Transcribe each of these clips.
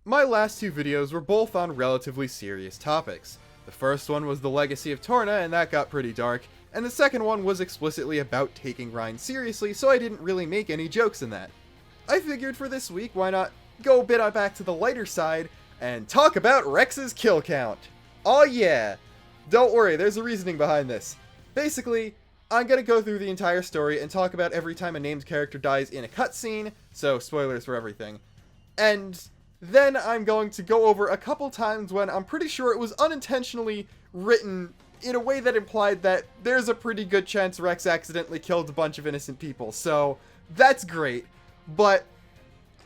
My last two videos were both on relatively serious topics. The first one was the legacy of Torna, and that got pretty dark, and the second one was explicitly about taking Rhine seriously, so I didn't really make any jokes in that. I figured for this week, why not go a bit back to the lighter side and talk about Rex's kill count. Oh yeah! Don't worry, there's a reasoning behind this. Basically, I'm gonna go through the entire story and talk about every time a named character dies in a cutscene, so spoilers for everything. And then I'm going to go over a couple times when I'm pretty sure it was unintentionally written in a way that implied that there's a pretty good chance Rex accidentally killed a bunch of innocent people, so that's great. But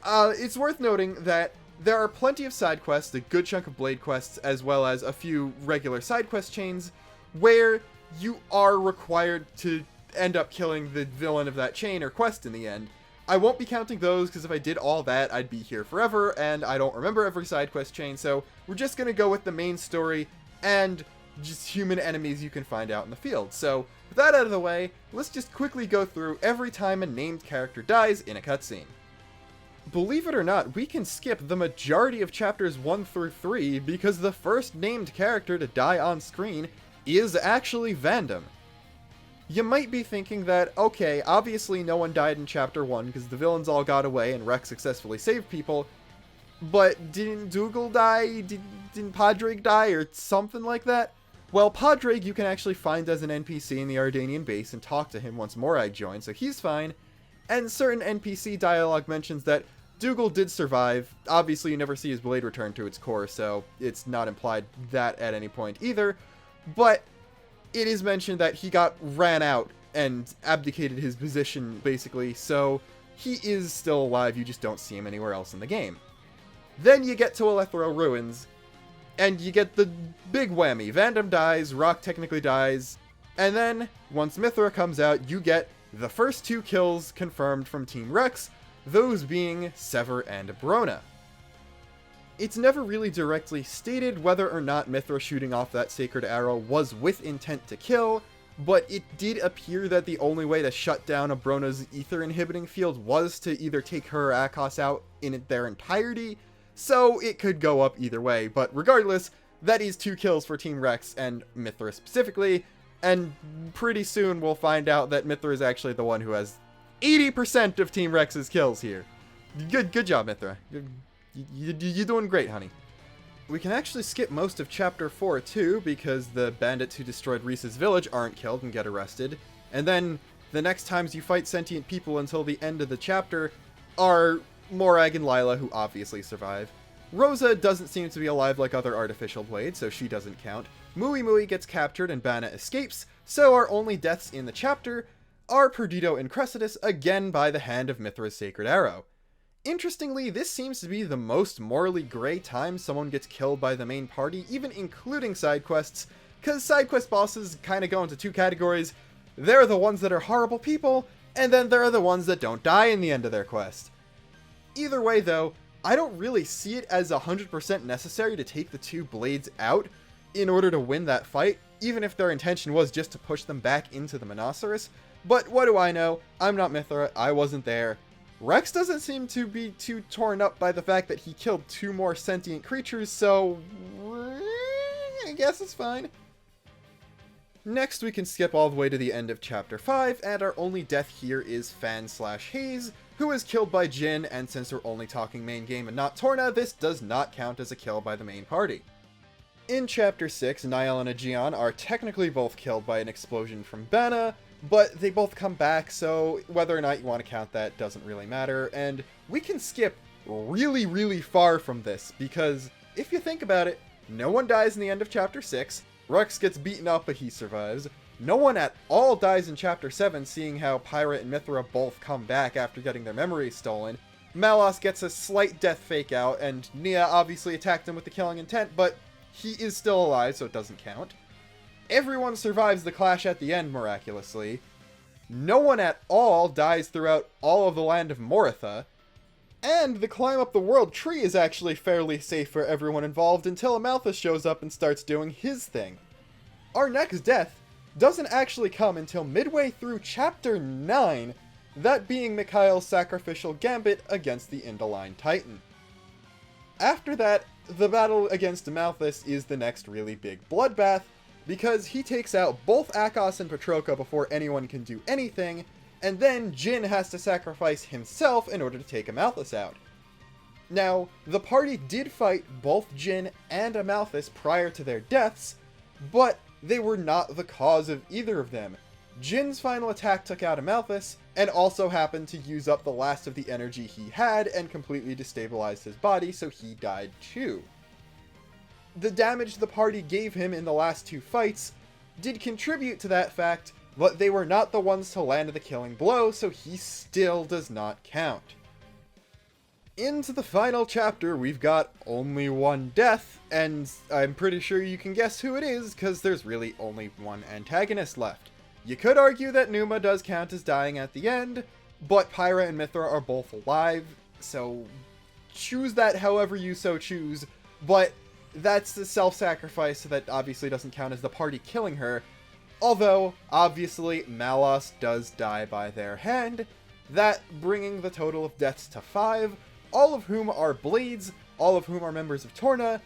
it's worth noting that there are plenty of side quests, a good chunk of blade quests, as well as a few regular side quest chains, where you are required to end up killing the villain of that chain or quest in the end. I won't be counting those, because if I did all that, I'd be here forever, and I don't remember every side quest chain, so we're just gonna go with the main story and just human enemies you can find out in the field. So, with that out of the way, let's just quickly go through every time a named character dies in a cutscene. Believe it or not, we can skip the majority of chapters 1 through 3 because the first named character to die on screen is actually Vandam. You might be thinking that, okay, obviously no one died in chapter 1 because the villains all got away and Rex successfully saved people, but didn't Dougal die? Didn't Padraig die or something like that? Well, Padraig you can actually find as an NPC in the Ardanian base and talk to him once Morag joins, so he's fine. And certain NPC dialogue mentions that Dougal did survive. Obviously you never see his blade return to its core, so it's not implied that at any point either. But it is mentioned that he ran out and abdicated his position, basically, so he is still alive, you just don't see him anywhere else in the game. Then you get to Collateral Ruins, and you get the big whammy. Vandam dies, Rock technically dies, and then, once Mythra comes out, you get the first two kills confirmed from Team Rex, those being Sever and Brona. It's never really directly stated whether or not Mythra shooting off that sacred arrow was with intent to kill, but it did appear that the only way to shut down a Brona's ether inhibiting field was to either take her Akos out in their entirety, so it could go up either way. But regardless, that is 2 kills for Team Rex and Mythra specifically, and pretty soon we'll find out that Mythra is actually the one who has 80% of Team Rex's kills here. Good job, Mythra. You're doing great, honey. We can actually skip most of Chapter 4, too, because the bandits who destroyed Reese's village aren't killed and get arrested. And then, the next times you fight sentient people until the end of the chapter are Morag and Lila, who obviously survive. Rosa doesn't seem to be alive like other artificial blades, so she doesn't count. Mui Mui gets captured and Banna escapes, so our only deaths in the chapter are Perdido and Cressidas, again by the hand of Mythra's sacred arrow. Interestingly, this seems to be the most morally gray time someone gets killed by the main party, even including side quests, because side quest bosses kind of go into 2 categories. They're the ones that are horrible people, and then there are the ones that don't die in the end of their quest. Either way though, I don't really see it as 100% necessary to take the 2 blades out in order to win that fight, even if their intention was just to push them back into the Monoceros. But what do I know? I'm not Mythra, I wasn't there. Rex doesn't seem to be too torn up by the fact that he killed 2 more sentient creatures, so I guess it's fine. Next, we can skip all the way to the end of Chapter 5, and our only death here is Fan/Haze, who is killed by Jin, and since we're only talking main game and not Torna, this does not count as a kill by the main party. In Chapter 6, Niall and Aegeon are technically both killed by an explosion from Banna, but they both come back, so whether or not you want to count that doesn't really matter, and we can skip really far from this, because if you think about it, no one dies in the end of Chapter 6, Rex gets beaten up but he survives, no one at all dies in Chapter 7, seeing how Pyra and Mythra both come back after getting their memories stolen, Malos gets a slight death fake out, and Nia obviously attacked him with the killing intent, but he is still alive, so it doesn't count. Everyone survives the clash at the end, miraculously. No one at all dies throughout all of the land of Moritha. And the climb up the world tree is actually fairly safe for everyone involved until Amalthus shows up and starts doing his thing. Our next death doesn't actually come until midway through Chapter 9, that being Mikhail's sacrificial gambit against the Indoline Titan. After that, the battle against Amalthus is the next really big bloodbath, because he takes out both Akos and Patroka before anyone can do anything, and then Jin has to sacrifice himself in order to take Amalthus out. Now, the party did fight both Jin and Amalthus prior to their deaths, but they were not the cause of either of them. Jin's final attack took out Amalthus, and also happened to use up the last of the energy he had and completely destabilized his body, so he died too. The damage the party gave him in the last two fights did contribute to that fact, but they were not the ones to land the killing blow, so he still does not count. Into the final chapter, we've got only one death, and I'm pretty sure you can guess who it is, because there's really only one antagonist left. You could argue that Numa does count as dying at the end, but Pyra and Mythra are both alive, so choose that however you so choose, but that's the self-sacrifice, so that obviously doesn't count as the party killing her. Although, obviously, Malos does die by their hand, that bringing the total of deaths to 5, all of whom are Blades, all of whom are members of Torna,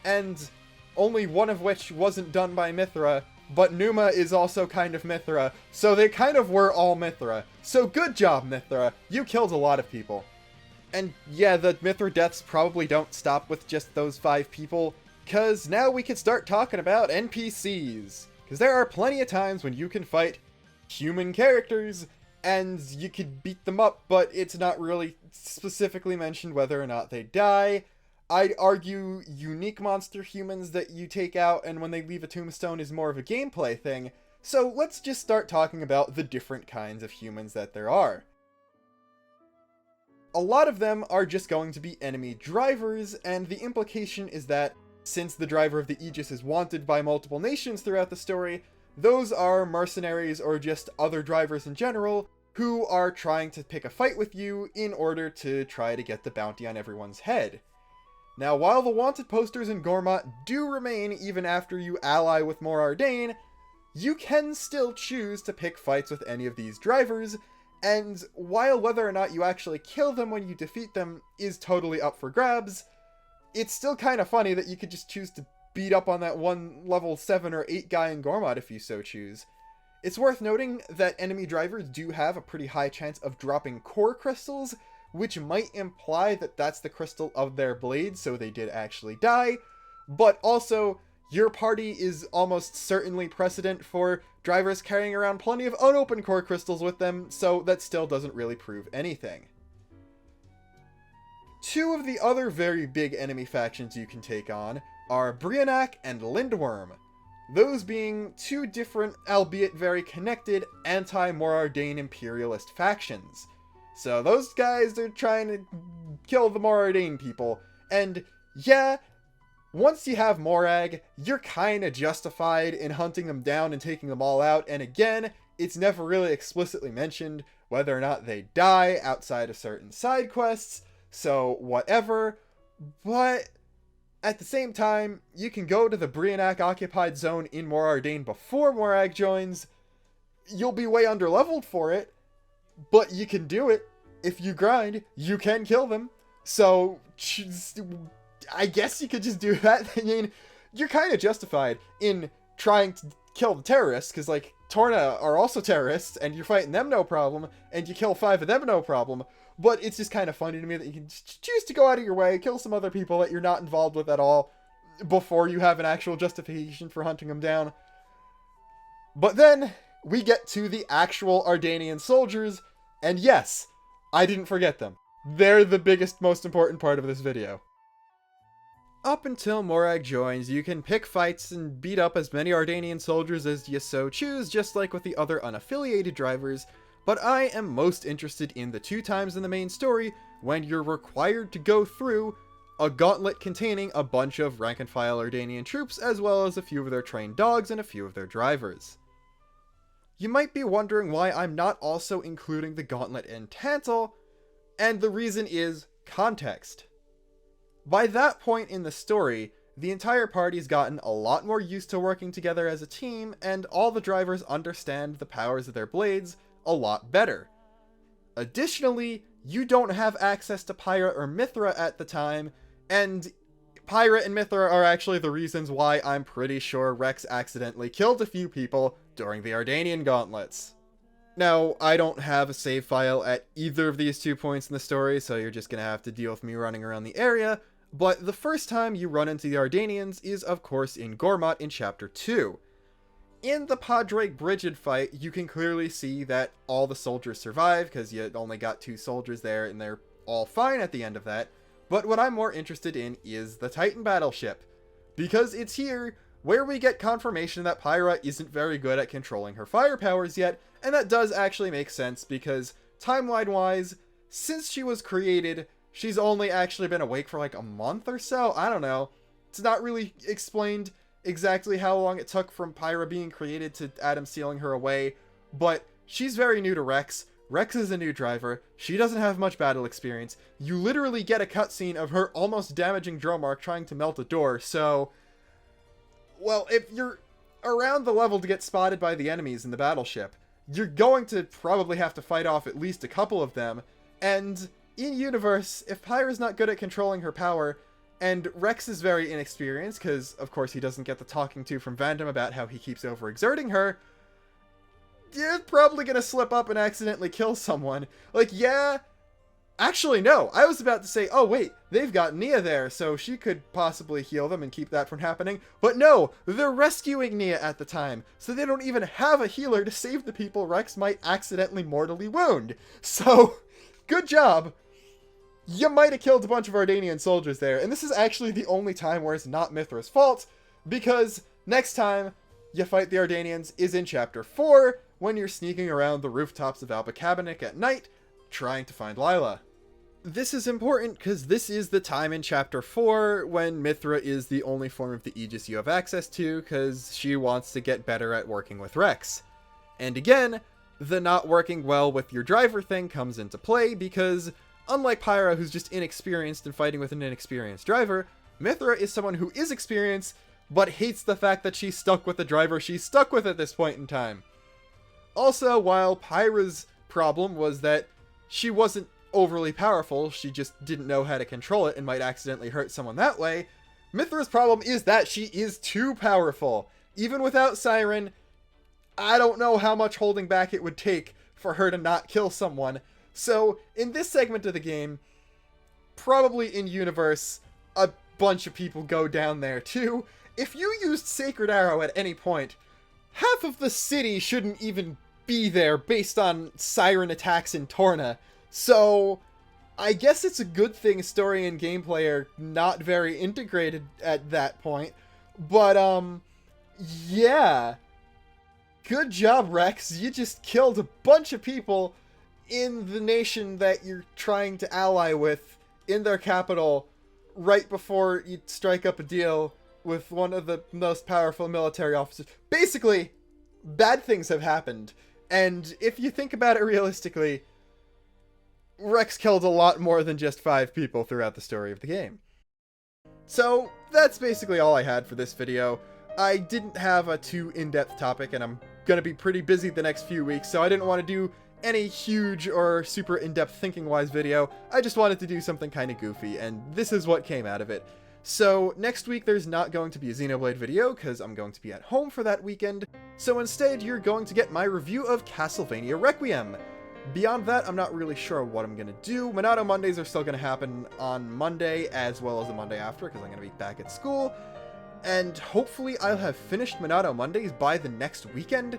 and only one of which wasn't done by Mythra, but Numa is also kind of Mythra, so they kind of were all Mythra. So good job, Mythra, you killed a lot of people. And yeah, the Mythra deaths probably don't stop with just those 5 people, cause now we can start talking about NPCs. Cause there are plenty of times when you can fight human characters, and you could beat them up, but it's not really specifically mentioned whether or not they die. I'd argue unique monster humans that you take out and when they leave a tombstone is more of a gameplay thing, so let's just start talking about the different kinds of humans that there are. A lot of them are just going to be enemy drivers, and the implication is that, since the driver of the Aegis is wanted by multiple nations throughout the story, those are mercenaries or just other drivers in general who are trying to pick a fight with you in order to try to get the bounty on everyone's head. Now, while the wanted posters in Gormat do remain even after you ally with Morardain, you can still choose to pick fights with any of these drivers, and while whether or not you actually kill them when you defeat them is totally up for grabs, it's still kind of funny that you could just choose to beat up on that one level 7 or 8 guy in Gormat if you so choose. It's worth noting that enemy drivers do have a pretty high chance of dropping core crystals, which might imply that that's the crystal of their blade, so they did actually die, but also, your party is almost certainly precedent for drivers carrying around plenty of unopened core crystals with them, so that still doesn't really prove anything. 2 of the other very big enemy factions you can take on are Brionac and Lindworm, those being 2 different, albeit very connected, anti-Morardain imperialist factions. So those guys are trying to kill the Morardain people, and yeah, once you have Morag, you're kinda justified in hunting them down and taking them all out, and again, it's never really explicitly mentioned whether or not they die outside of certain side quests, so whatever, but at the same time, you can go to the Brionac occupied zone in Morardain before Morag joins. You'll be way underleveled for it, but you can do it. If you grind, you can kill them. So, I guess you could just do that. I mean, you're kind of justified in trying to kill the terrorists, because, like, Torna are also terrorists, and you're fighting them no problem, and you kill 5 of them no problem. But it's just kind of funny to me that you can choose to go out of your way, kill some other people that you're not involved with at all, before you have an actual justification for hunting them down. But then, we get to the actual Ardanian soldiers, and yes, I didn't forget them. They're the biggest, most important part of this video. Up until Morag joins, you can pick fights and beat up as many Ardanian soldiers as you so choose, just like with the other unaffiliated drivers, but I am most interested in the 2 times in the main story when you're required to go through a gauntlet containing a bunch of rank-and-file Ardanian troops, as well as a few of their trained dogs and a few of their drivers. You might be wondering why I'm not also including the gauntlet in Tantal, and the reason is context. By that point in the story, the entire party's gotten a lot more used to working together as a team, and all the drivers understand the powers of their blades a lot better. Additionally, you don't have access to Pyra or Mythra at the time, And Pyra and Mythra are actually the reasons why I'm pretty sure Rex accidentally killed a few people during the Ardanian gauntlets. Now, I don't have a save file at either of these 2 points in the story, so you're just gonna have to deal with me running around the area, but the first time you run into the Ardanians is, of course, in Gormott in Chapter 2. In the Padraig Brigid fight, you can clearly see that all the soldiers survive, because you only got 2 soldiers there, and they're all fine at the end of that. But what I'm more interested in is the Titan battleship, because it's here where we get confirmation that Pyra isn't very good at controlling her fire powers yet, and that does actually make sense, because timeline-wise, since she was created, she's only actually been awake for like a month or so? I don't know. It's not really explained exactly how long it took from Pyra being created to Adam sealing her away, but she's very new to Rex. Rex is a new driver. She doesn't have much battle experience. You literally get a cutscene of her almost damaging Dromark trying to melt a door, so... Well, if you're around the level to get spotted by the enemies in the battleship, you're going to probably have to fight off at least a couple of them, and in-universe, if Pyra's not good at controlling her power, and Rex is very inexperienced, because, of course, he doesn't get the talking to from Vandam about how he keeps overexerting her, you're probably gonna slip up and accidentally kill someone. Like, yeah... Actually, no. I was about to say, oh wait, they've got Nia there, so she could possibly heal them and keep that from happening. But no, they're rescuing Nia at the time, so they don't even have a healer to save the people Rex might accidentally mortally wound. So, good job. You might have killed a bunch of Ardanian soldiers there, and this is actually the only time where it's not Mythra's fault, because next time you fight the Ardanians is in Chapter 4, when you're sneaking around the rooftops of Albacabanic at night, trying to find Lila. This is important because this is the time in Chapter 4 when Mythra is the only form of the Aegis you have access to, because she wants to get better at working with Rex. And again, the not working well with your driver thing comes into play, because unlike Pyra, who's just inexperienced and fighting with an inexperienced driver, Mythra is someone who is experienced, but hates the fact that she's stuck with the driver she's stuck with at this point in time. Also, while Pyra's problem was that she wasn't overly powerful, she just didn't know how to control it and might accidentally hurt someone that way, Mythra's problem is that she is too powerful. Even without Siren, I don't know how much holding back it would take for her to not kill someone. So, in this segment of the game, probably in universe, a bunch of people go down there too. If you used Sacred Arrow at any point, half of the city shouldn't even be there based on Siren attacks in Torna. So, I guess it's a good thing story and gameplay are not very integrated at that point. But, yeah. Good job, Rex. You just killed a bunch of people in the nation that you're trying to ally with in their capital right before you strike up a deal with one of the most powerful military officers. Basically, bad things have happened. And if you think about it realistically, Rex killed a lot more than just 5 people throughout the story of the game. So, that's basically all I had for this video. I didn't have a too in-depth topic, and I'm gonna be pretty busy the next few weeks, so I didn't want to do any huge or super in-depth thinking-wise video. I just wanted to do something kind of goofy, and this is what came out of it. So, next week there's not going to be a Xenoblade video, because I'm going to be at home for that weekend, so instead you're going to get my review of Castlevania Requiem. Beyond that, I'm not really sure what I'm going to do. Monado Mondays are still going to happen on Monday, as well as the Monday after, because I'm going to be back at school. And hopefully I'll have finished Monado Mondays by the next weekend,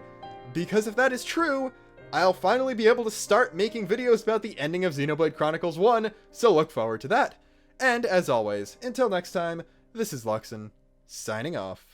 because if that is true, I'll finally be able to start making videos about the ending of Xenoblade Chronicles 1, so look forward to that. And as always, until next time, this is Luxin, signing off.